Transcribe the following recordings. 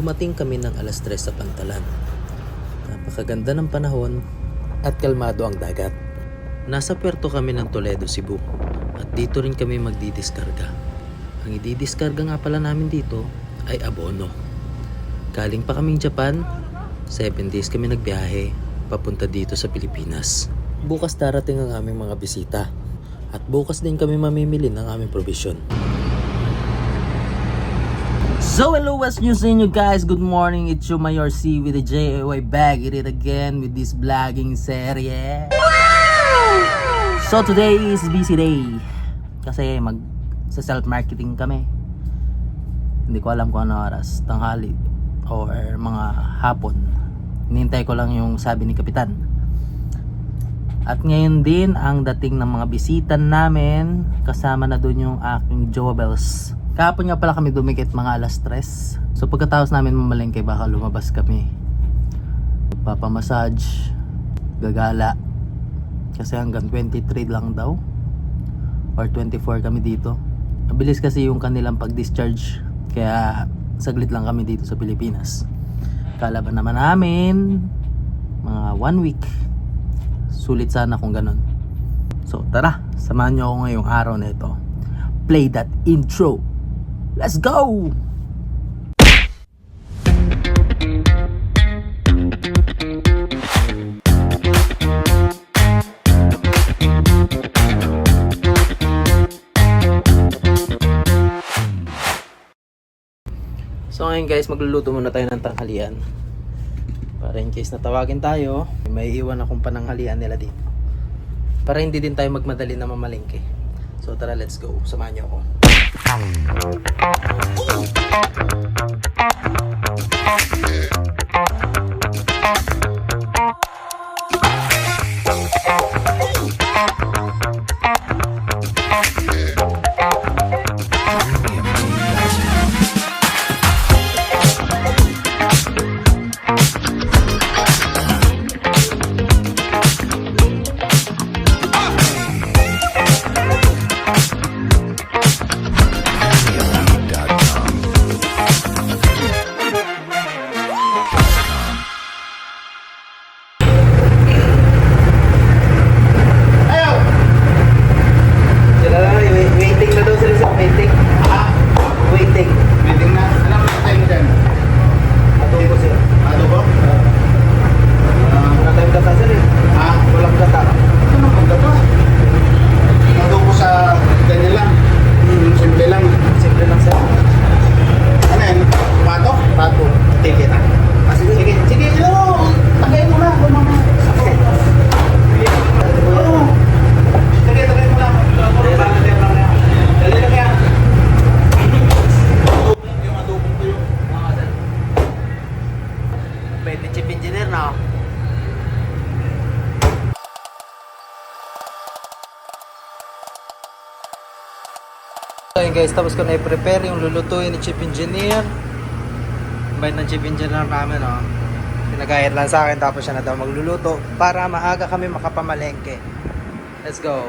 Dumating kami ng alas 3 sa Pantalan. Napakaganda ng panahon at kalmado ang dagat. Nasa puerto kami ng Toledo, Cebu at dito rin kami magdidiskarga. Ang ididiskarga nga pala namin dito ay abono. Galing pa kaming Japan, 7 days kami nagbiyahe papunta dito sa Pilipinas. Bukas darating ang aming mga bisita at bukas din kami mamimili ng aming provision. So hello, what's new sa inyo guys? Good morning, it's you Mayor C with the JOY back at it again with this vlogging serye. So today is busy day kasi sa self-marketing kami. Hindi ko alam kung ano oras, tanghali or mga hapon. Hinihintay ko lang yung sabi ni Kapitan. At ngayon din ang dating ng mga bisita namin, kasama na doon yung aking Jowabels. Kahapon nga pala kami dumikit mga alas 3. So pagkatapos namin mamalengke baka lumabas kami. Papamassage, gagala. Kasi hanggang 23 lang daw. Or 24 kami dito. Mabilis kasi yung kanilang pag-discharge. Kaya saglit lang kami dito sa Pilipinas. Kalaban naman namin mga 1 week. Sulit sana kung ganun. So tara, samahan nyo ako ngayong araw na ito. Play that intro. Let's go! So ngayon guys, magluluto muna tayo ng tanghalian. Para in case natawagin tayo, may iwan akong pananghalian nila dito. Para hindi din tayo magmadali na mamalengke. So tara, let's go. Samahan niyo ako. So yun guys, tapos ko na i-prepare yung lulutuin ni Chief Engineer. Bayad ng Chief Engineer namin, oh. Pinagayad lang sa akin, tapos siya na daw magluluto para maaga kami makapamalengke. Let's go!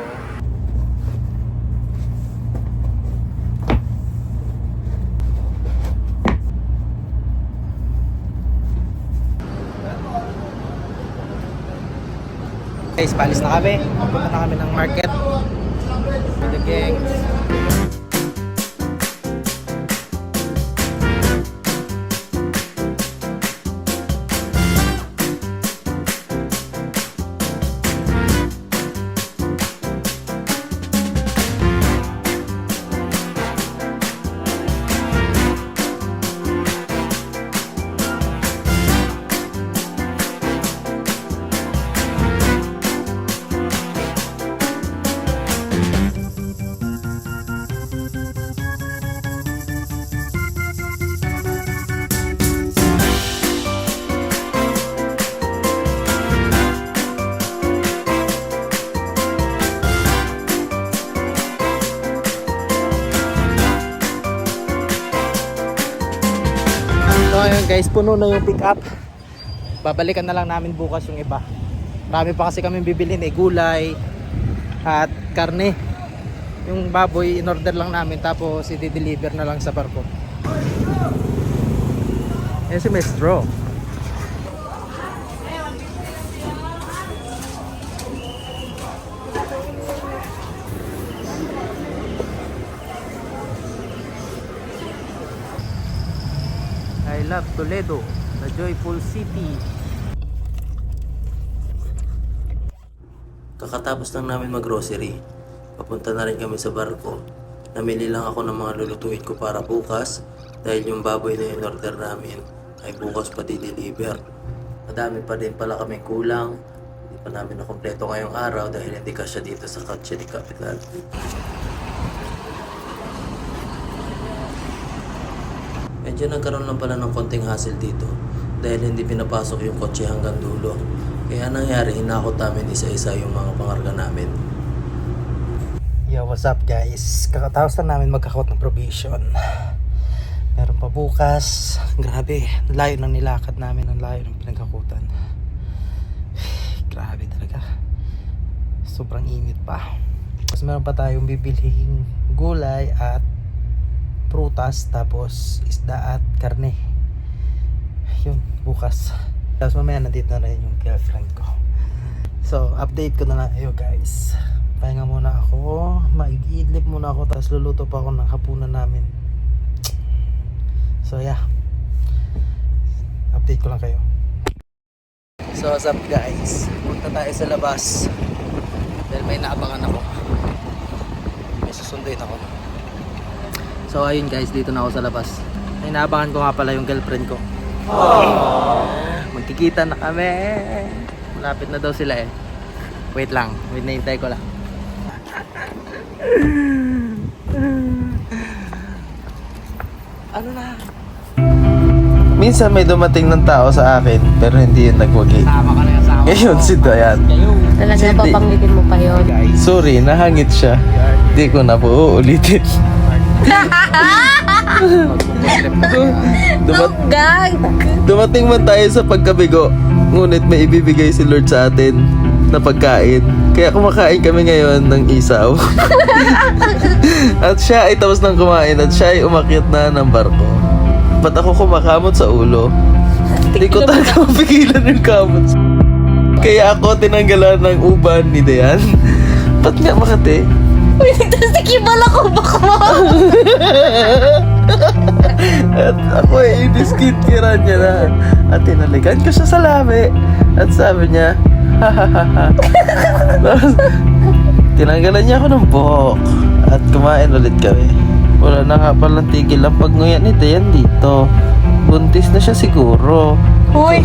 Guys, paalis na kami. Punta na kami ng market with the gang. So ayun guys, puno na yung pick up. Babalikan na lang namin bukas yung iba. Marami pa kasi kami bibilhin gulay at karne. Yung baboy in order lang namin, tapos i-deliver na lang sa barko. Yan si may straw. I love Toledo, the joyful city. Kakatapos lang namin mag-grocery, papunta na rin kami sa barko. Namili lang ako ng mga lulutuin ko para bukas dahil yung baboy na in-order namin ay bukas pa di-deliver. Madami pa din pala kami kulang. Hindi pa namin nakompleto ngayong araw dahil hindi kasya dito sa kotse ni Kapitan. Medyo nagkaroon lang pala ng konting hassle dito dahil hindi pinapasok yung kotse hanggang dulo. Kaya nangyari, hinakot namin isa-isa yung mga pangarga namin. Yo, what's up guys? Kakatapos lang namin magkakot ng provision. Meron pa bukas. Grabe, layo ng nilakad namin, ang layo ng pinagkakutan. Grabe talaga. Sobrang init pa. Tapos meron pa tayong bibilhing gulay at prutas, tapos isda at karne. Yun, bukas. Tapos mamaya nandito na rin yung girlfriend ko. So, update ko na lang kayo guys. Pahinga muna ako, mag-iidlip muna ako, tapos luluto pa ako ng hapunan namin. So yeah, update ko lang kayo. So what's up guys, punta tayo sa labas dahil may naabangan ako, may susunduin ako. So ayun guys, dito na ako sa labas. May naabangan ko nga pala yung girlfriend ko. Magkikita na kami. Malapit na daw sila eh. Wait lang, hinihintay ko lang. Ano na? Minsan may dumating ng tao sa akin pero hindi yun nagwagi. Sama ka na yung sama. Ngayon si Dayan. Talaga Hindi. papanggitin mo pa yun. Sorry, nahangit siya. Di ko na po uulitin. Gag! Dumating man tayo sa pagkabigo, ngunit may ibibigay si Lord sa atin na pagkain. Kaya kumakain kami ngayon ng isaw. At siya ay tapos nang kumain at siya ay umakyat na ng barko. Ba't ako kumakamot sa ulo? Hindi ko talaga mapigilan yung kamot. Kaya ako tinanggalan ng uban ni Dayan. Ba't nga Makati? Uy, nagtasikibal ako baka mo! At ako ay iniskincare niya na. At tinalikan ko siya sa labi. At sabi niya, hahaha. Tapos, tinanggalan niya ako ng buhok. At kumain ulit kami. Wala na nga palang tigil ang pagnguya ni Dayan dito. Buntis na siya siguro. Uy!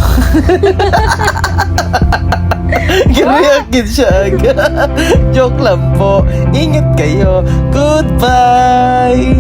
Ginayakin siya agad. Joke lang po. Ingat kayo. Goodbye!